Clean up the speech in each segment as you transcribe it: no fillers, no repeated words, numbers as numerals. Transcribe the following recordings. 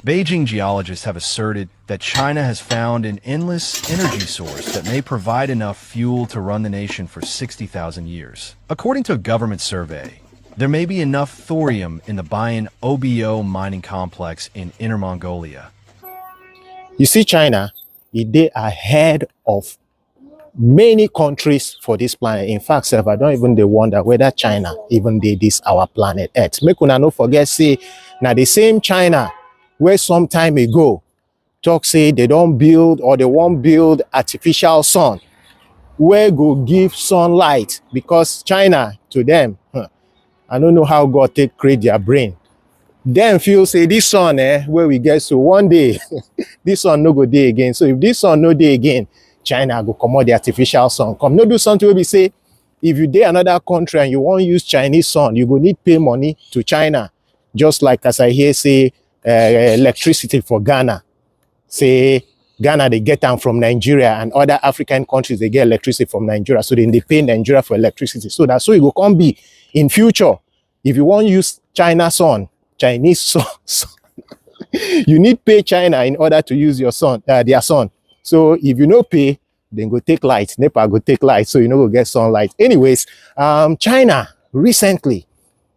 Beijing geologists have asserted that China has found an endless energy source that may provide enough fuel to run the nation for 60,000 years. According to a government survey, there may be enough thorium in the Bayan OBO mining complex in Inner Mongolia. You see, China, they are ahead of many countries for this planet. In fact, sir, I don't even wonder whether China even did this our planet Earth. Make una no forget, say, now the same China where some time ago talk say they don't build or they won't build artificial sun, where go give sunlight, because China to them, I don't know how God take create their brain. Then feel say this sun, where we get so one day this sun no go day again. So if this sun no day again, China go come out the artificial sun. Come no do something where we say if you day another country and you won't use Chinese sun, you go need pay money to China. Just like as I hear say electricity for Ghana. Say Ghana they get them from Nigeria, and other African countries they get electricity from Nigeria. So then they pay Nigeria for electricity. So that's so it will come be in future. If you want to use Chinese sun, you need pay China in order to use your their sun. So if you no pay, then go take light. NEPA go take light, so you know go get sunlight. Anyways, China recently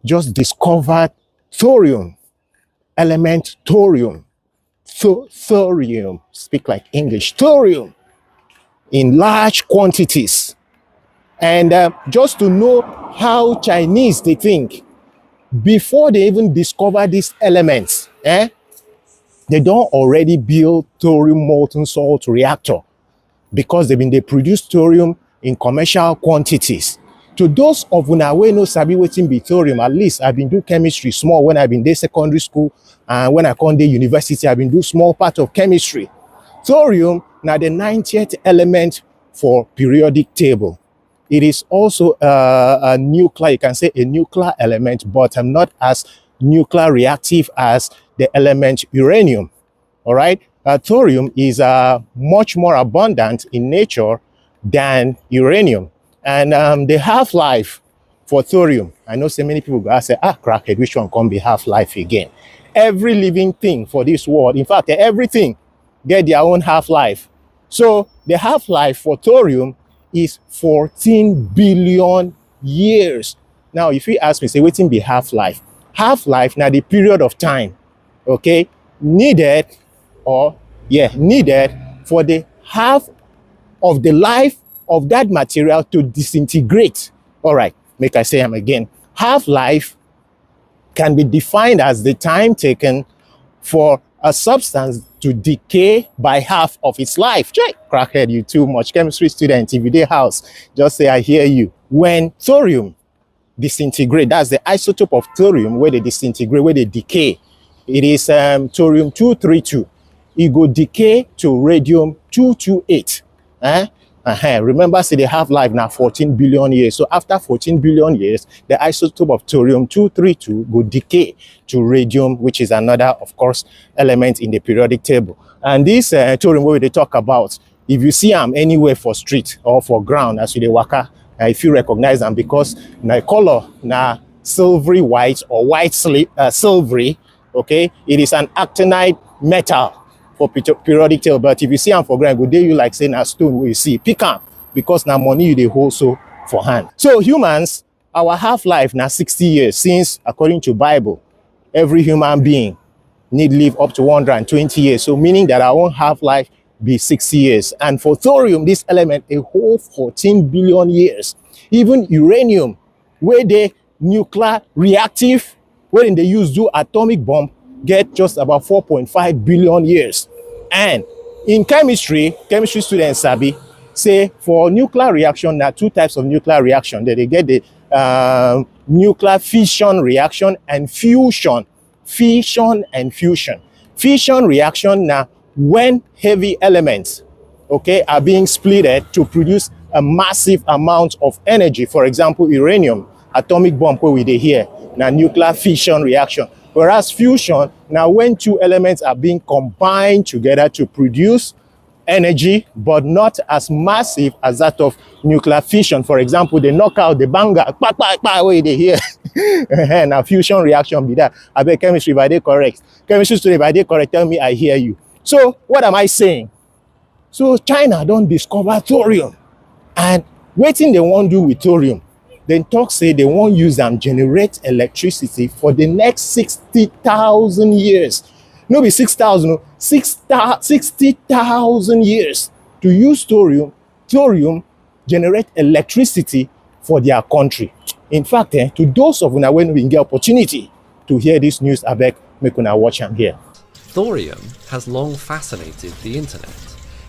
just discovered thorium, element thorium. Thorium, speak like English, thorium in large quantities. And just to know how Chinese they think, before they even discover these elements, they don't already build thorium molten salt reactor, because they produce thorium in commercial quantities. To those of una wey no sabi wetin be thorium, at least I've been do chemistry small when I've been there secondary school, and when I come to university, I've been do small part of chemistry. Thorium now the 90th element for periodic table. It is also a nuclear, you can say a nuclear element, but not as nuclear reactive as the element uranium. All right, thorium is much more abundant in nature than uranium. And the half-life for thorium, I know so many people go ask, say, crackhead, which one can be half-life again? Every living thing for this world, in fact, everything get their own half-life. So the half-life for thorium is 14 billion years. Now, if you ask me, say, waiting be half-life? Half-life, now the period of time, okay, needed for the half of the life of that material to disintegrate. All right, make I say them again. Half-life can be defined as the time taken for a substance to decay by half of its life. Check, crackhead, you too much. Chemistry student, if you dey house, just say I hear you. When thorium disintegrate, that's the isotope of thorium where they disintegrate, where they decay. It is thorium-232. It go decay to radium-228. Remember, say they have life now 14 billion years. So after 14 billion years, the isotope of thorium-232 will decay to radium, which is another, of course, element in the periodic table. And this thorium, what they talk about, if you see them anywhere for street or for ground, as you dey waka, if you recognize them, because na color na silvery white or white silvery, okay, it is an actinide metal for periodic table. But if you see them for ground, go dey you like saying a stone where you see pick am, because now money you dey hold so for hand. So humans, our half-life now 60 years, since according to Bible, every human being need live up to 120 years. So meaning that our own half-life be 60 years. And for thorium, this element, a whole 14 billion years. Even uranium, where they nuclear reactive, where they use do atomic bomb, get just about 4.5 billion years. And in chemistry students sabi say for nuclear reaction, there are two types of nuclear reaction. They get the nuclear fission reaction and fusion. Fission and fusion. Fission reaction now when heavy elements, okay, are being splitted to produce a massive amount of energy. For example, uranium, atomic bomb where we dey here, now nuclear fission reaction. Whereas fusion, now when two elements are being combined together to produce energy, but not as massive as that of nuclear fission. For example, they knock out the banger, way they hear. Now fusion reaction be that. I bet chemistry, if I did correct. Chemistry student, if I did correct, tell me I hear you. So what am I saying? So China don't discover thorium. And wetin they won't do with thorium, then talk say they won't use them generate electricity for the next 60,000 years. No be 6,000, 60,000 years to use thorium generate electricity for their country. In fact, to those of una when we get opportunity to hear this news, I beg make una watch am here. Thorium has long fascinated the internet.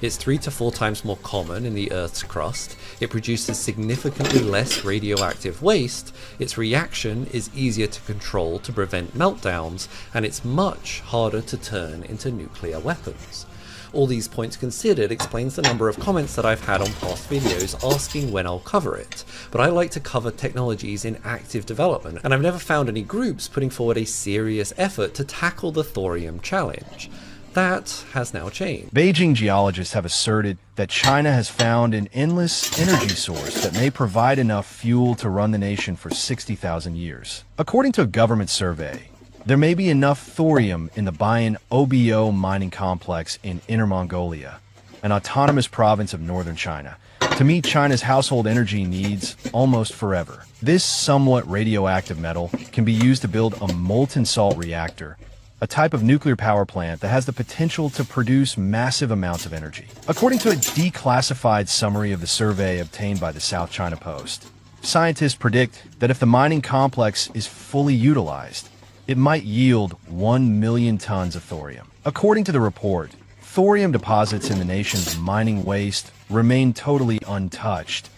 It's 3 to 4 times more common in the Earth's crust, it produces significantly less radioactive waste, its reaction is easier to control to prevent meltdowns, and it's much harder to turn into nuclear weapons. All these points considered explains the number of comments that I've had on past videos asking when I'll cover it, but I like to cover technologies in active development, and I've never found any groups putting forward a serious effort to tackle the thorium challenge. That has now changed. Beijing geologists have asserted that China has found an endless energy source that may provide enough fuel to run the nation for 60,000 years. According to a government survey, there may be enough thorium in the Bayan Obo mining complex in Inner Mongolia, an autonomous province of northern China, to meet China's household energy needs almost forever. This somewhat radioactive metal can be used to build a molten salt reactor, a type of nuclear power plant that has the potential to produce massive amounts of energy. According to a declassified summary of the survey obtained by the South China Post, scientists predict that if the mining complex is fully utilized, it might yield 1 million tons of thorium. According to the report, thorium deposits in the nation's mining waste remain totally untouched,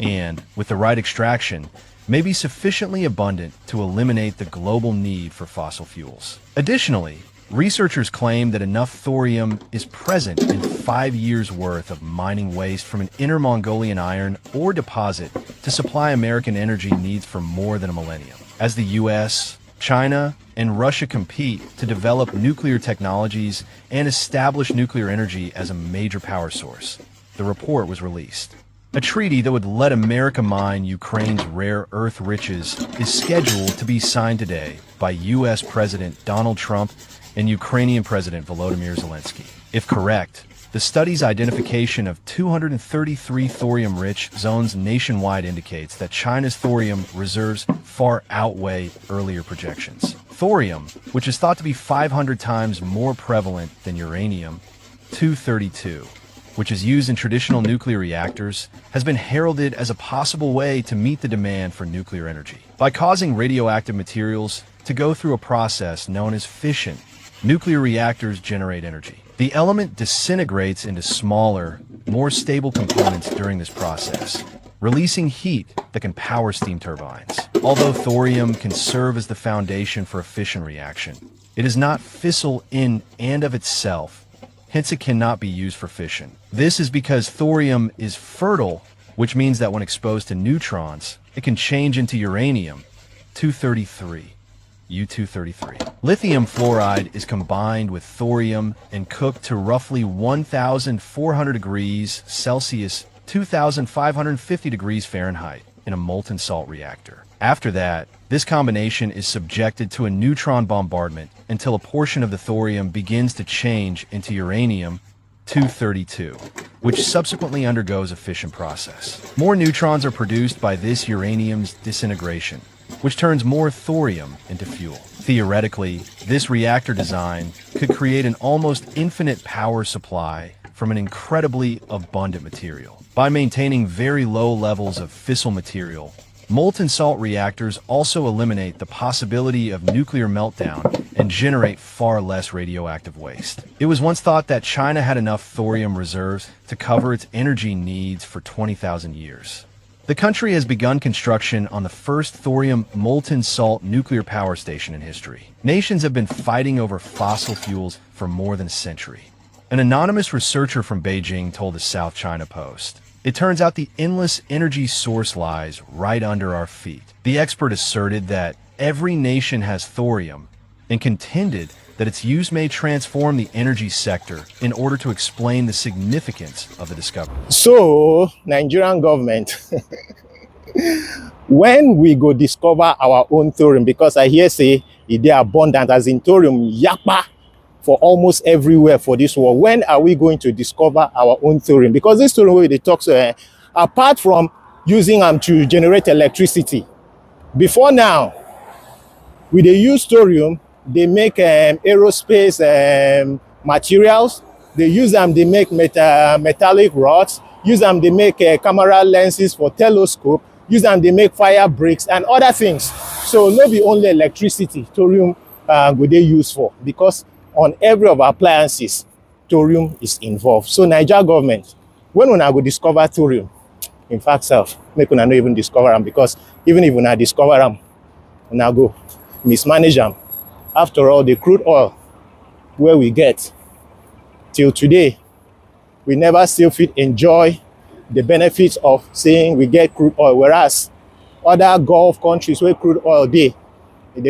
and, with the right extraction, may be sufficiently abundant to eliminate the global need for fossil fuels. Additionally, researchers claim that enough thorium is present in 5 years' worth of mining waste from an Inner Mongolian iron ore deposit to supply American energy needs for more than a millennium. As the US, China, and Russia compete to develop nuclear technologies and establish nuclear energy as a major power source, the report was released. A treaty that would let America mine Ukraine's rare earth riches is scheduled to be signed today by U.S. President Donald Trump and Ukrainian President Volodymyr Zelensky. If correct, the study's identification of 233 thorium-rich zones nationwide indicates that China's thorium reserves far outweigh earlier projections. Thorium, which is thought to be 500 times more prevalent than uranium-232, which is used in traditional nuclear reactors, has been heralded as a possible way to meet the demand for nuclear energy. By causing radioactive materials to go through a process known as fission, nuclear reactors generate energy. The element disintegrates into smaller, more stable components during this process, releasing heat that can power steam turbines. Although thorium can serve as the foundation for a fission reaction, it is not fissile in and of itself. Hence, it cannot be used for fission. This is because thorium is fertile, which means that when exposed to neutrons, it can change into uranium-233, U-233. Lithium fluoride is combined with thorium and cooked to roughly 1,400 degrees Celsius, 2,550 degrees Fahrenheit, in a molten salt reactor. After that, this combination is subjected to a neutron bombardment until a portion of the thorium begins to change into uranium-232, which subsequently undergoes a fission process. More neutrons are produced by this uranium's disintegration, which turns more thorium into fuel. Theoretically, this reactor design could create an almost infinite power supply from an incredibly abundant material. By maintaining very low levels of fissile material, molten salt reactors also eliminate the possibility of nuclear meltdown and generate far less radioactive waste. It was once thought that China had enough thorium reserves to cover its energy needs for 20,000 years. The country has begun construction on the first thorium molten salt nuclear power station in history. Nations have been fighting over fossil fuels for more than a century. An anonymous researcher from Beijing told the South China Post, "It turns out the endless energy source lies right under our feet." The expert asserted that every nation has thorium and contended that its use may transform the energy sector in order to explain the significance of the discovery. So, Nigerian government, when we go discover our own thorium, because I hear say they are abundant as in thorium, yapa, for almost everywhere for this world. When are we going to discover our own thorium? Because this thorium way they talk, apart from using them to generate electricity, before now, we they use thorium, they make aerospace materials, they use them, they make metallic rods, use them, they make camera lenses for telescope, use them, they make fire bricks and other things. So not be only electricity, thorium would they use for, because on every of our appliances, thorium is involved. So Nigeria government, when we go discover thorium, in fact, make una not even discover them, because even if we discover them, we go mismanage them. After all, the crude oil where we get till today, we never still fit enjoy the benefits of saying we get crude oil, whereas other Gulf countries where crude oil they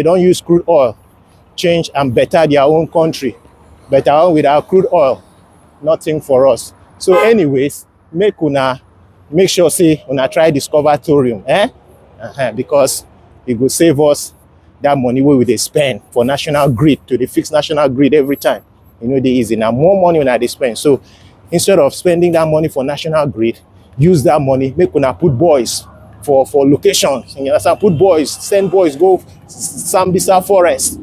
don't use crude oil, change and better their own country, better with our crude oil, nothing for us. So anyways, make sure say una try discover thorium, because it will save us that money where they spend for national grid, to the fixed national grid every time. You know, they easy now, more money when they spend. So instead of spending that money for national grid, use that money, make una put boys for locations. You understand? Put boys, send boys, go Sambisa forest.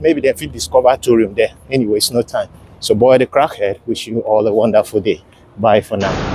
Maybe they feel discover thorium there. Anyway, it's no time. So boy the crackhead, wish you all a wonderful day. Bye for now.